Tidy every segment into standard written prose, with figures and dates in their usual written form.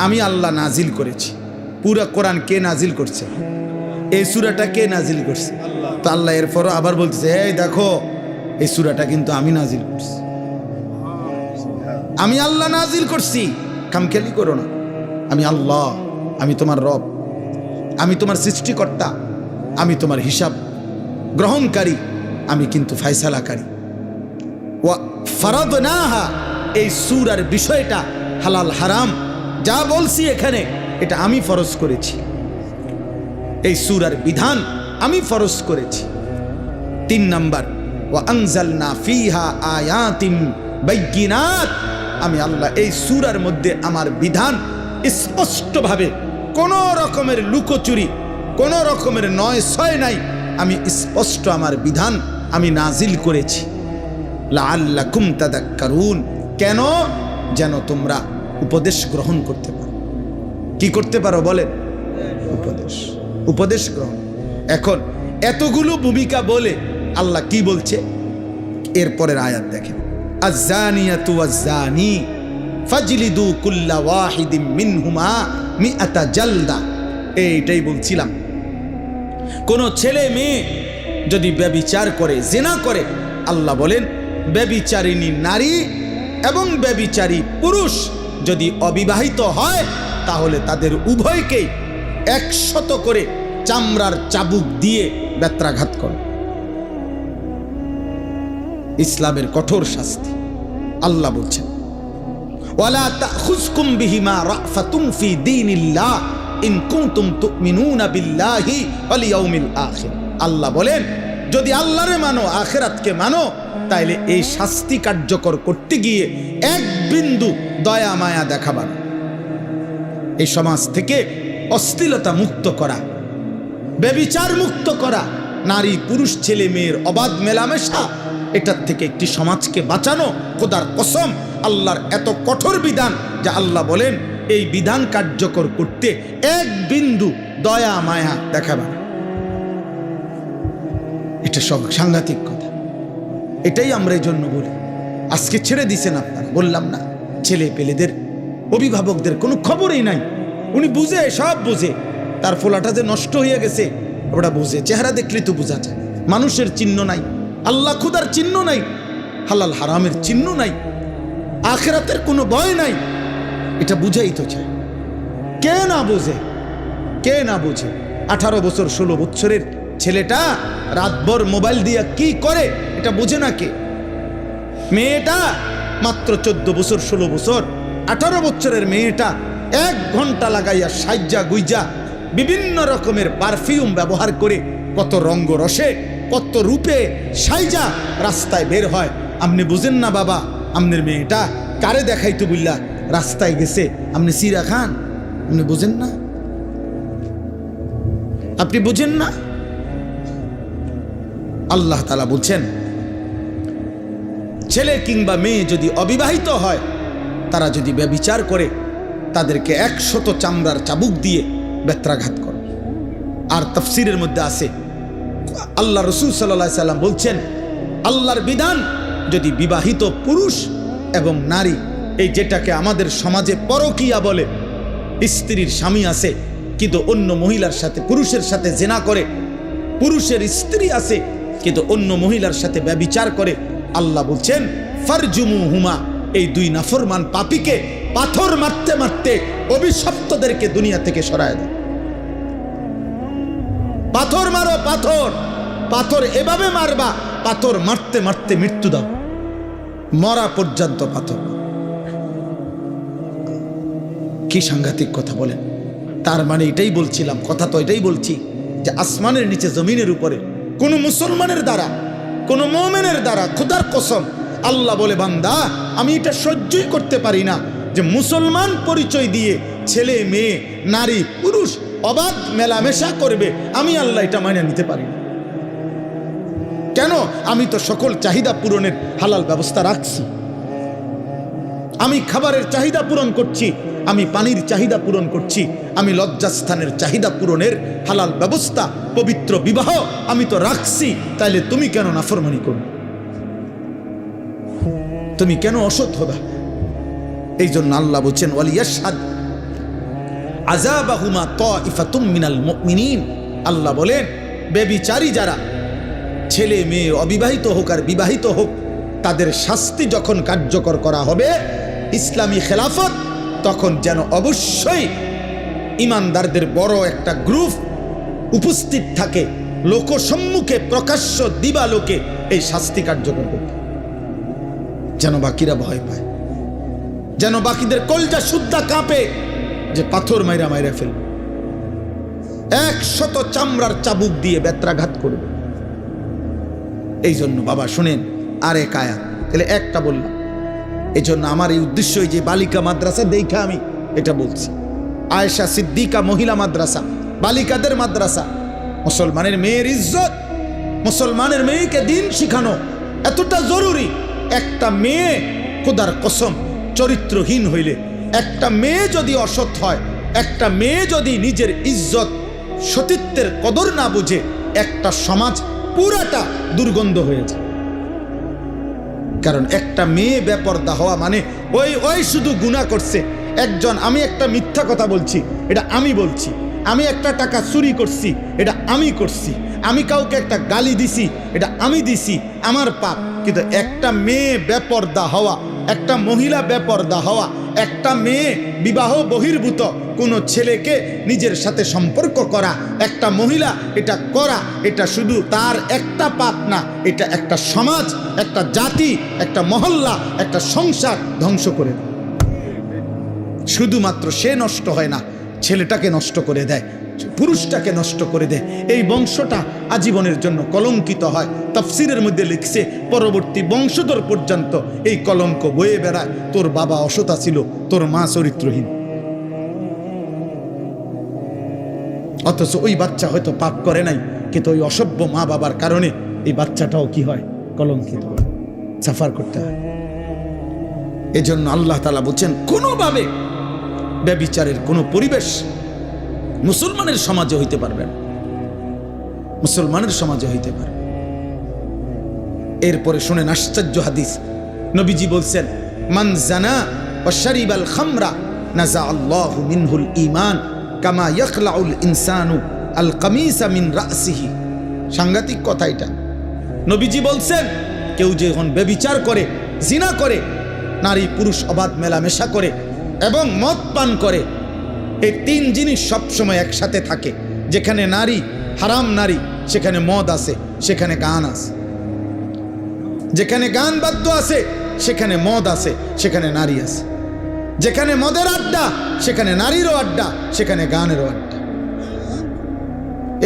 আমি আল্লাহ নাজিল করেছি। পুরা কোরআন কে নাজিল করছে? এই সূরাটা কে নাজিল করছে? তো আল্লাহ এরপরও আবার বলতেছে, এই দেখো এই সূরাটা কিন্তু আমি নাজিল করছি, আমি আল্লাহ নাজিল করছি, খামখেয়ালি করো না। আমি আল্লাহ, আমি তোমার রব, আমি তোমার সৃষ্টিকর্তা, আমি তোমার হিসাব গ্রহণকারী, আমি কিন্তু ফায়সালাকারী। ওয়া ফারাদনাহা, এই সূরার বিষয়টা হালাল হারাম যা বলছি এখানে এটা আমি ফরজ করেছি, এই সূরার বিধান আমি ফরজ করেছি। 3 নাম্বার, ওয়া আনজালনা ফিহা আয়াতিন বাইয়িনাত, আমি আল্লাহ এই সূরার মধ্যে আমার বিধান স্পষ্টভাবে, কোনো রকমের লুকোচুরি, কোনো রকমের নয় ছয় নাই, আমি স্পষ্ট আমার বিধান আমি নাজিল করেছি। লাআল্লাকুম তাদাক্কারুন, কেন? যেন তোমরা উপদেশ গ্রহণ করতে পারো। কি করতে পারো বলেন? উপদেশ গ্রহণ। এখন এতগুলো ভূমিকা বলে আল্লাহ কি বলছে এরপরের আয়াত দেখেন, আয-যানিয়াতু ওয়াজ-যানি ফাজলিদু কুল্লা ওয়াহিদিম মিনহুমা মিআতা জালদা। এইটাই বলছিলাম, কোন ছেলে মেয়ে যদি ব্যভিচার করে, জিনা করে, আল্লাহ বলেন ব্যভিচারিণী নারী এবং ব্যভিচারী পুরুষ যদি অবিবাহিত হয় তাহলে তাদের উভয়কেই 100 করে চামড়ার চাবুক দিয়ে বেত্রাঘাত করো। ইসলামের কঠোর শাস্তি। আল্লাহ বলছেন, ওয়ালা তাখুযকুম বিহিমা রাফাতুম ফি দীনিল্লাহ ইন কুনতুম তুমিনুনা বিল্লাহি ওয়াল ইয়াউমিল আখির। আল্লাহ বলেন, যদি আল্লাহরে মানো, আখিরাতকে মানো, তাইলে এই শাস্তি কার্যকর করতে গিয়ে এক বিন্দু দয়া মায়া দেখাবা না। এই সমাজ থেকে অশ্লীলতা মুক্ত করা, ব্যভিচার মুক্ত করা, নারী পুরুষ ছেলে মেয়ের অবাধ মেলামেশা, এটার থেকে একটি সমাজকে বাঁচানো। খোদার কসম, আল্লাহর এত কঠোর বিধান যে আল্লাহ বলেন এই বিধান কার্যকর করতে এক বিন্দু দয়া মায়া দেখাবা না। এটা সব সাংঘাতিক কথা। এটাই আমরা এই জন্য বলি, আজকে ছেড়ে দিছেন আপনারা, বললাম না, ছেলে পেলেদের অভিভাবকদের কোনো খবরই নাই। উনি বুঝে, সব বুঝে, তার ফোলাটা যে নষ্ট হয়ে গেছে ওটা বুঝে, চেহারা দেখলে তো বোঝা যায়। মানুষের চিহ্ন নাই, আল্লাহ খুদার চিহ্ন নাই, হালাল হারামের চিহ্ন নাই, আখিরাতের কোনো ভয় নাই, এটা বুঝাই তো চায়। কে না বোঝে? কে না বোঝে? 18 বছর 16 বছরের ছেলেটা রাতভর মোবাইল দিয়া কি করে এটা বোঝে না কে? মেয়েটা মাত্র 14 বছর 16 বছর, 18 বছরের মেয়েটা 1 ঘন্টা লাগাইয়া সাজ্জা গুইজা বিভিন্ন রকমের পারফিউম ব্যবহার করে কত রঙ্গ রসে, কত রূপে সাইজা রাস্তায় বের হয়। আপনি বুঝেন না বাবা, আপনার মেয়েটা কারে দেখাইতো বুঝলা রাস্তায় গেছে, আপনি সিরা খান, আপনি বুঝেন না? আপনি বুঝেন না? আল্লাহ তাআলা বলছেন, ছেলে কিংবা মেয়ে যদি অবিবাহিত হয়, তারা যদি ব্যভিচার করে, তাদেরকে 100 চামড়ার চাবুক দিয়ে বেত্রাঘাত করে। আর তাফসীরের মধ্যে আছে, আল্লাহ রাসূল সাল্লাল্লাহু আলাইহি সাল্লাম বলছেন, আল্লাহর বিধান যদি বিবাহিত পুরুষ এবং নারী, এই যেটাকে আমাদের সমাজে পরকীয়া বলে, স্ত্রীর স্বামী আছে কিন্তু অন্য মহিলার সাথে, পুরুষের সাথে জিনা করে, পুরুষের স্ত্রী আছে কিন্তু অন্য মহিলার সাথে ব্যভিচার করে, আল্লাহ বলছেন ফারজুমুহুমা, এই 2 নাফরমান পাপীকে পাথর মারতে মারতে অভিশপ্তদেরকে দুনিয়া থেকে সরায় দাও। পাথর মারো, পাথর, পাথর এভাবে মারবা, পাথর মারতে মারতে মৃত্যু দাও, মরা পর্যন্ত পাথর। কি সাংঘাতিক কথা বলেন! তার মানে এটাই বলছিলাম, কথা তো এটাই বলছি যে আসমানের নিচে জমিনের উপরে কোন মুসলমানের দ্বারা, কোন মুমিনের দ্বারা, খোদার কসম আল্লাহ বলে, বান্দা আমি এটা সহ্যই করতে পারি না যে মুসলমান পরিচয় দিয়ে ছেলে মেয়ে নারী পুরুষ অবাধ মেলামেশা করবে, আমি আল্লাহ এটা মাইনে নিতে পারি না। কেন? আমি তো সকল চাহিদা পূরণের হালাল ব্যবস্থা রাখছি, আমি খাবারের চাহিদা পূরণ করছি, আমি পানির চাহিদা পূরণ করছি, আমি লজ্জাস্থানের চাহিদা পূরণের হালাল ব্যবস্থা, পবিত্র বিবাহ আমি তো রাখছি। তাইলে তুমি কেন নাফরমানি করবে? তুমি কেন অসৎ হবে? এই জন্য আল্লাহ বলছেন, ওয়ালিয়াশহাদ আযাবাহুমা তাইফাতুম মিনাল মুমিনিন। আল্লাহ বলেন ব্যভিচারী যারা, ছেলে মেয়ে অবিবাহিত হোক আর বিবাহিত হোক, তাদের শাস্তি যখন কার্যকর করা হবে ইসলামী খেলাফত, তখন যেন অবশ্যই ইমানদারদের বড় একটা গ্রুপ উপস্থিত থাকে, লোকসম্মুখে প্রকাশ্য দিবালোকে এই শাস্তি কার্যকর করতে, যেন বাকিরা ভয় পায়, যেন বাকিদের কলজা শুদ্ধা কাঁপে যে পাথর মাইরা মাইরা ফেলবে, 100 চামড়ার চাবুক দিয়ে বেত্রাঘাত করবে। এই জন্য বাবা শুনেন, আর এক আয়াত, তাহলে একটা বললাম। এই জন্য আমার এই উদ্দেশ্য, যে বালিকা মাদ্রাসা দেখা আমি এটা বলছি। আয়েশা সিদ্দিকা মহিলা মাদ্রাসা, বালিকাদের মাদ্রাসা, মুসলমানের মেয়ের ইজ্জত, মুসলমানের মেয়েকে দিন শিখানো এতটা জরুরি। একটা মেয়ে খোদার কসম চরিত্রহীন হইলে, একটা মেয়ে যদি অসৎ হয়, একটা মেয়ে যদি নিজের ইজ্জত সতীত্বের কদর না বুঝে, একটা সমাজ পুরাটা দুর্গন্ধ হয়েছে। কারণ একটা মেয়ে বেপরদা হওয়া মানে ওই শুধু গুনাহ করছে একজন। আমি একটা মিথ্যা কথা বলছি, এটা আমি বলছি। আমি একটা টাকা চুরি করছি, এটা আমি করছি। আমি কাউকে একটা গালি দিছি, এটা আমি দিছি, আমার পাপ। কিন্তু একটা মেয়ে বেপরদা হওয়া, একটা মহিলা বেপরদা হওয়া, একটা মেয়ে বিবাহ বহির্ভূত কোনো ছেলেকে নিজের সাথে সম্পর্ক করা, একটা মহিলা এটা করা, এটা শুধু তার একটা পাপ না, এটা একটা সমাজ, একটা জাতি, একটা মহল্লা, একটা সংসার ধ্বংস করে দেয়। শুধুমাত্র সে নষ্ট হয় না, ছেলেটাকে নষ্ট করে দেয়, পুরুষটাকে নষ্ট করে দেয়। এই বংশটা আজীবনের জন্য কলঙ্কিত হয়। তাফসীরের মধ্যে লিখছে, পরবর্তী বংশধর পর্যন্ত এই কলঙ্ক বয়ে বেড়ায়। তোর বাবা অসতা ছিল, তোর মা চরিত্রহীন, অথচ ওই বাচ্চা হয়তো পাপ করে নাই, কিন্তু ওই অসভ্য মা বাবার কারণে এই বাচ্চাটাও কি হয়, কলঙ্কিত হয়, সাফার করতে হয়। এজন্য আল্লাহ তাআলা বলছেন, কোনোভাবে ব্যভিচারের কোনো পরিবেশ মুসলমানের সমাজে হইতে পারবে না, মুসলমানের সমাজে হইতে পারবে। এরপরে শুনেন আশ্চর্য হাদিস। নবীজি বলছেন, মান জানা ওয়া শারিবাল খামরা নাজা আল্লাহু মিনহুল ঈমান কামা ইয়াখলাউল ইনসানু আল কামিসা মিন রাসিহি। সাংঘাতিক কথা এটা। নবীজি বলছেন, কেউ যখন ব্যভিচার করে, জিনা করে, নারী পুরুষ অবাধ মেলামেশা করে এবং মদ পান করে, এই তিন জিনিস সবসময় একসাথে থাকে। যেখানে নারী, হারাম নারী, সেখানে মদ আছে, সেখানে গান আছে। যেখানে গান বাদ্য আছে, সেখানে মদ আছে, সেখানে নারী আছে। যেখানে মদের আড্ডা, সেখানে নারীরও আড্ডা, সেখানে গানেরও আড্ডা।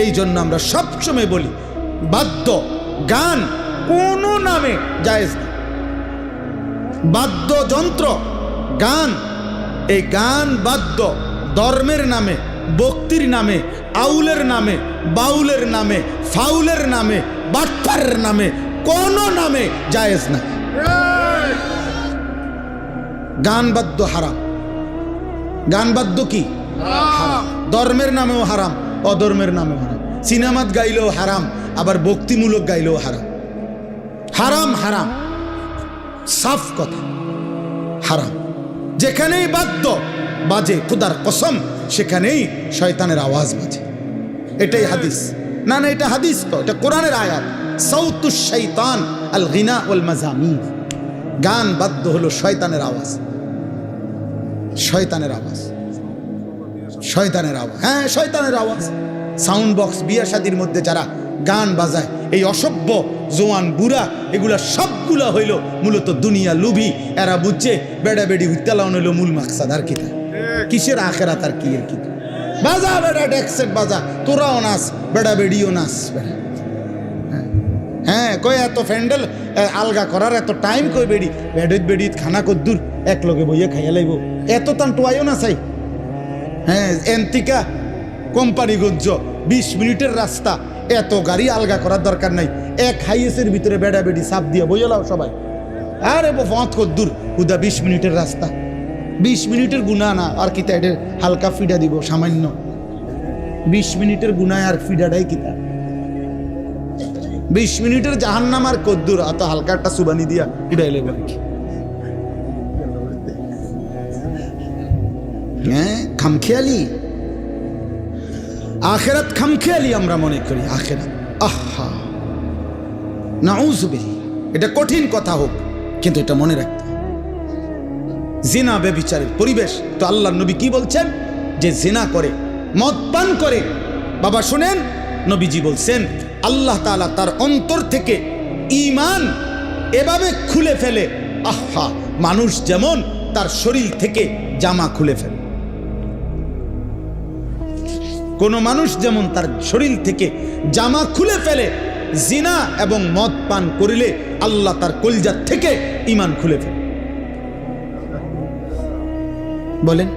এই জন্য আমরা সবসময় বলি, বাদ্য গান কোনো নামে জায়েজ না। বাদ্যযন্ত্র গান, এই গান বাদ্য ধর্মের নামে, ভক্তির নামে, আউলের নামে, বাউলের নামে, ফাউলের নামে, বাটপারের নামে, কোন নামে জায়েজ না। গান বাদ্য হারাম। গান বাদ্য কি হারাম, ধর্মের নামেও হারাম, অধর্মের নামেও হারাম। সিনেমাত গাইলেও হারাম, আবার ভক্তিমূলক গাইলেও হারাম। হারাম হারাম, সাফ কথা, হারাম। যেখানেই বাদ্য বাজে, খোদার কসম, সেখানেই শয়তানের আওয়াজ বাজে। এটাই হাদিস। না না, এটা হাদিস তো, এটা কোরআনের আয়াত। সাউতুশ শাইতান আল গিনা ওয়াল মাজামির। গান বাদ্য হলো শয়তানের আওয়াজ, শয়তানের আওয়াজ, শয়তানের আওয়াজ। হ্যাঁ, শয়তানের আওয়াজ। সাউন্ড বক্স, বিয়া শাদির মধ্যে যারা গান বাজায়, এই অসভ্য জোয়ান বুড়া, এগুলা সবগুলা হইল মূলত দুনিয়া লুভি। এরা বুঝছে বেড়া বেড়ি হুইতালাউন হইল মূল মাকসাদ। আর কি কিসের আখেরাত, আর কি? এর কি বাজা বেড়া, ডেক্সেট বাজা, তোরাও নাচ, বেড়া বেড়িও নাচ। হ্যাঁ, কই এত ফ্যান্ডেল আলগা করার এত টাইম কই? বেড়ি বেড়িত বেড়িত খানা কদ্দুর এক লগে বইয়া খাইয়া লাইব, এত তান টোয়াইও না চাই। হ্যাঁ, এন্তিকা কোম্পানিগঞ্জ 20 মিনিটের রাস্তা, এত গাড়ি আলগা করার দরকার নাই। এক হাইয়েসের ভিতরে বেড়া বেড়ি সাপ দিয়ে বইলাও সবাই। আরে ফত কদ্দুর, হুদা 20 মিনিটের রাস্তা, 20 মিনিটের গুণা না। আর কিতা এটা হালকা ফিডা দিব সামান্য, 20 মিনিটের গুণায় আর ফিডাটাই কিতা? 20 মিনিটের জাহান্নাম আর কদ্দুর, অত হালকা একটা সুবানি দিয়া ফিডাই লেব। হ্যাঁ, খামখেয়ালি আখেরাত খামখেয়ালি আমরা মনে করি। আখেরাত, আহা, নাউযুবিল্লাহ, এটা কঠিন কথা হোক, কিন্তু এটা মনে রাখতে হবে। জিনা ব্যভিচারের পরিবেশ, তো আল্লাহর নবী কি বলছেন? যে জিনা করে, মদ পান করে, বাবা শুনেন, নবীজি বলছেন আল্লাহ তাআলা তার অন্তর থেকে ঈমান এভাবে খুলে ফেলে, আহা, মানুষ যেমন তার শরীর থেকে জামা খুলে ফেলে। কোন মানুষ যেমন তার শরীর থেকে জামা খুলে ফেলে, জিনা এবং মদ পান করিলে আল্লাহ তার কলিজা থেকে ঈমান খুলে ফেলে। বলেন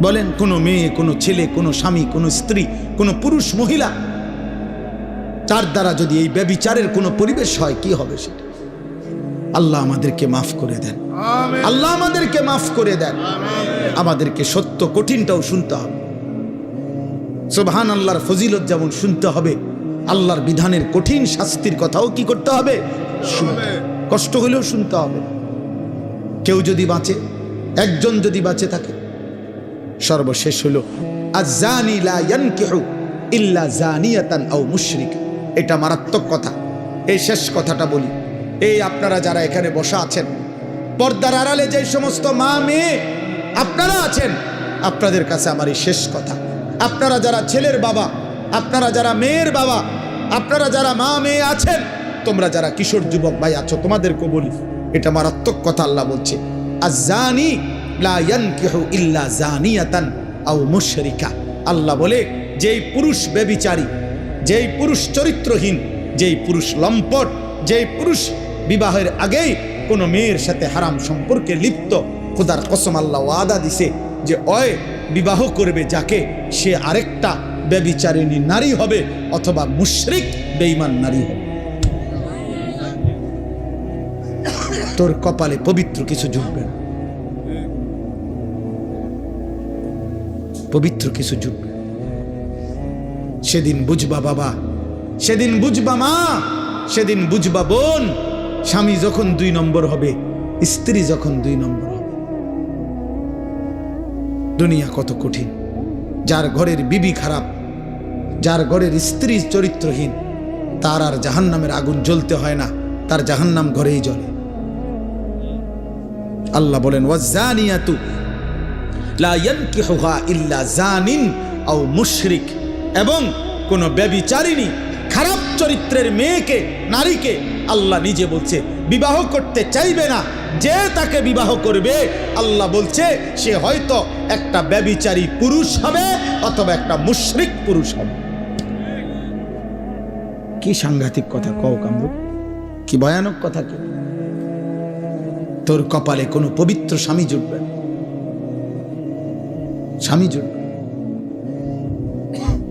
বলেন, কোনো মেয়ে, কোনো ছেলে, কোনো স্বামী, কোনো স্ত্রী, কোনো পুরুষ মহিলা, তার দ্বারা যদি এই ব্যভিচারের কোনো পরিবেশ হয়, কি হবে সেটা? আল্লাহ আমাদেরকে মাফ করে দেন, আল্লাহ আমাদেরকে মাফ করে দেন। আমাদেরকে সত্য কঠিনটাও শুনতে হবে। সুবহান আল্লাহর ফজিলত যেমন শুনতে হবে, আল্লাহর বিধানের কঠিন শাস্তির কথাও কি করতে হবে? কষ্ট হলেও শুনতে হবে। কেউ যদি বাঁচে, একজন যদি বাঁচে থাকে, সর্বশেষ হলো আয-যানি লা ইয়ানকিহু ইল্লা যানিয়াতান আও মুশরিকা। এটা মারাত্মক কথা। এই শেষ কথাটা বলি, এই আপনারা যারা এখানে বসা আছেন, পর্দার আড়ালে যে সমস্ত মা মেয়ে আপনারা আছেন, আপনাদের কাছে আমার এই শেষ কথা। আপনারা যারা ছেলের বাবা, আপনারা যারা মেয়ের বাবা, আপনারা যারা মা মেয়ে আছেন, তোমরা যারা কিশোর যুবক ভাই আছো, তোমাদেরকে বলি, এটা মারাত্মক কথা। আল্লাহ বলছে আয-যানি লা ইয়ানকিহু ইল্লা যানিয়াতান আও মুশরিকা। আল্লাহ বলে, যেই পুরুষ ব্যভিচারী, যেই পুরুষ চরিত্রহীন, যেই পুরুষ লম্পট, যেই পুরুষ বিবাহের আগেই কোনো মেয়ের সাথে হারাম সম্পর্কে লিপ্ত, খোদার কসম আল্লাহ ওয়াদা দিছে যে ওই বিবাহ করবে যাকে, সে আরেকটা ব্যভিচারিণী নারী হবে অথবা মুশরিক বেঈমান নারী হবে। তোর কপালে পবিত্র কিছু জুটবে না, পবিত্র কিছু জুটবে। সেদিন বুঝবা বাবা, সেদিন বুঝবা মা, সেদিন বুঝবা বোন, স্বামী যখন 2 নম্বর হবে, স্ত্রী যখন 2 নম্বর হবে। দুনিয়া কত কঠিন। যার ঘরের বিবি খারাপ, যার ঘরের স্ত্রী চরিত্রহীন, তার আর জাহান্নামের আগুন জ্বলতে হয় না, তার জাহান্নাম ঘরেই জ্বলে। আল্লাহ বলেন ওয়াজ-যানিয়াতু লা ইয়ানকিহুহা ইল্লা যানিন আও মুশরিক। এবং কোন ব্যভিচারিণী, খারাপ চরিত্রের মেয়েকে, নারীকে আল্লাহ নিজে বলছে বিবাহ করতে চাইবে না। যে তাকে বিবাহ করবে, আল্লাহ বলছে সে হয়তো একটা ব্যভিচারী পুরুষ হবে অথবা একটা মুশরিক পুরুষ হবে। কি সাংঘাতিক কথা কও কামরূপ, কি ভয়ানক কথা। কি তোর কপালে কোনো পবিত্র স্বামী জুটবে, স্বামী জুটবে।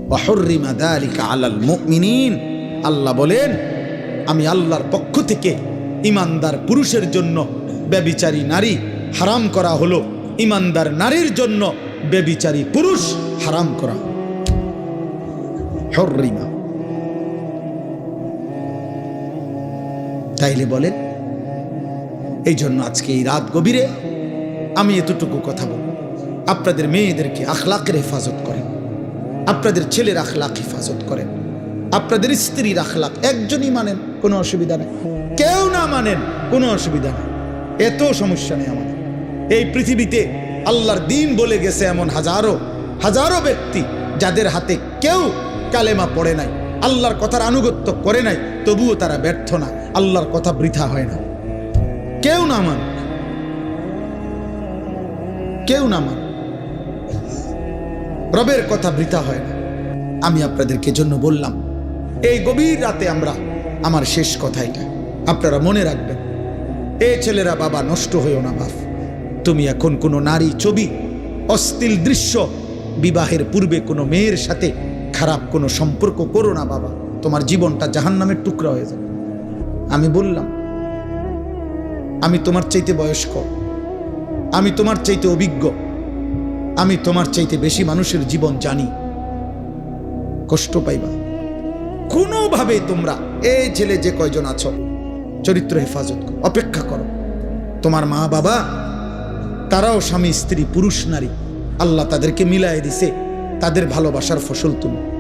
ওয়াহুররিমা যালিকা আলাল মুমিনিন। আল্লাহ বলেন, আমি আল্লাহর পক্ষ থেকে ঈমানদার পুরুষের জন্য ব্যভিচারী নারী হারাম করা হলো, ঈমানদার নারীর জন্য ব্যভিচারী পুরুষ হারাম করা। হুররিমা। তাইলে বলেন, এই জন্য আজকে এই রাত গভীরে আমি এতটুকু কথা বলব, আপনাদের মেয়েদেরকে আখলাকের হেফাজত করেন, আপনাদের ছেলের আখলাক হেফাজত করেন, আপনাদের স্ত্রীর আখলাক একজনই মানেন, কোনো অসুবিধা নেই। কেউ না মানেন, কোনো অসুবিধা নেই, এত সমস্যা নেই আমাদের। এই পৃথিবীতে আল্লাহর দ্বীন বলে গেছে এমন হাজারো হাজারো ব্যক্তি যাদের হাতে কেউ কালেমা পড়ে নাই, আল্লাহর কথার আনুগত্য করে নাই, তবুও তারা ব্যর্থ না, আল্লাহর কথা বৃথা হয় না। কেউ না মান, কেউ না মান, রবের কথা বৃথা হয় না। আমি আপনাদেরকে জন্য বললাম, এই গভীর রাতে আমরা, আমার শেষ কথা এটা, আপনারা মনে রাখবেন, এ ছেলেরা বাবা নষ্ট হইও না বাপ। তুমি এখন কোনো নারী ছবি, অশ্লীল দৃশ্য, বিবাহের পূর্বে কোনো মেয়ের সাথে খারাপ কোনো সম্পর্ক করো না বাবা, তোমার জীবনটা জাহান্নামের টুকরা হয়ে যাবে। আমি বললাম, আমি তোমার চাইতে বয়স্ক, আমি তোমার চাইতে অভিজ্ঞ, আমি তোমার চাইতে বেশি মানুষের জীবন জানি। কষ্ট পাইবা কোনোভাবে। তোমরা এই ছেলে যে কয়জন আছো, চরিত্র হেফাজত করো, অপেক্ষা করো। তোমার মা বাবা তারাও স্বামী স্ত্রী পুরুষ নারী, আল্লাহ তাদেরকে মিলাই দিছে, তাদের ভালোবাসার ফসল তুমি।